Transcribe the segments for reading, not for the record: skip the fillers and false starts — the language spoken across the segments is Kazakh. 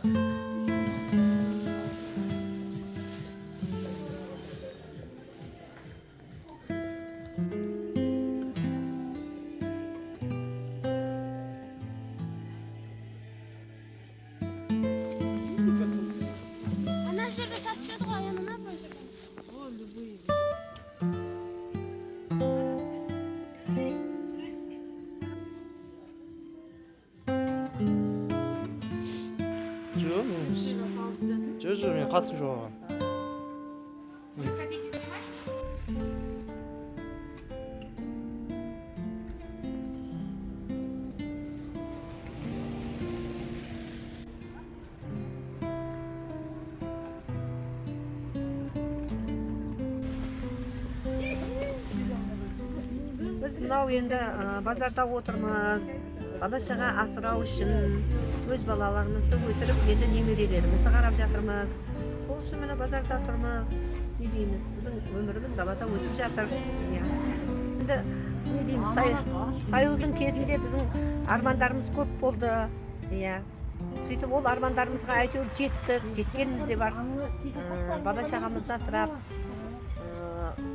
Ана жерде сатышады ғой, аянына бөліп. О, любые. жоқ мен қатысым жоқ оған. Біз мынау енді базарда отырмыз, бала-шаға асырау үшін өз балаларымызды өсіріп, енді немерелерімізді қарап жатырмыз. Сол үшін міне базарда тұрмыз. Не дейміз, біздің өміріміз далада өтіп жатыр. Енді не дейміз, Союздың кезінде біздің армандарымыз көп болды. Сөйтіп ол армандарымызға әйтеуір жеттік, жеткеніміз де бар. Бала-шағамызды асырап,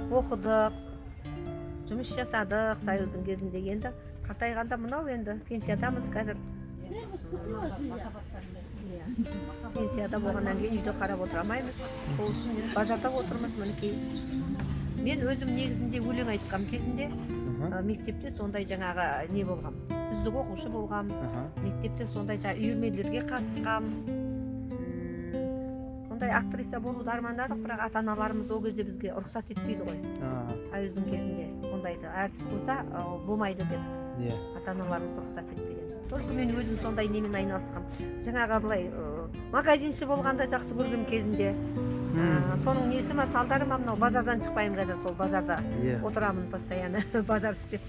оқыдық, жұмыс жасадық Союздың кезінде. Енді қартайғанда мынау енді пенсиядамыз қазір. Пенсияда болғаннан кейін үйде қарап отыра алмаймыз. Сол үшін базарда отырмыз мінекей. Мен өзім негізінде өлең айтқам кезінде мектепте сондай жаңағы не болғам. Үздік оқушы болғам. Мектепте сондай үйірмелерге қатысқам. Сондай актриса болуды армандадық, бірақ ата-аналарымыз ол кезде бізге рұқсат етпейді ғой. Союздың кезінде ондайды әртіс болса болмайды деп. Ата-аналарымыз рұқсат етпеген. Только мен өзім сондай немен айналысқам. Жаңағы былай магазинші болғанда жақсы көрген кезінде. Соның несі ма, салдары ма, мынау базардан шықпаймын қазір, сол базарда отырамын постоянно, базар істеп.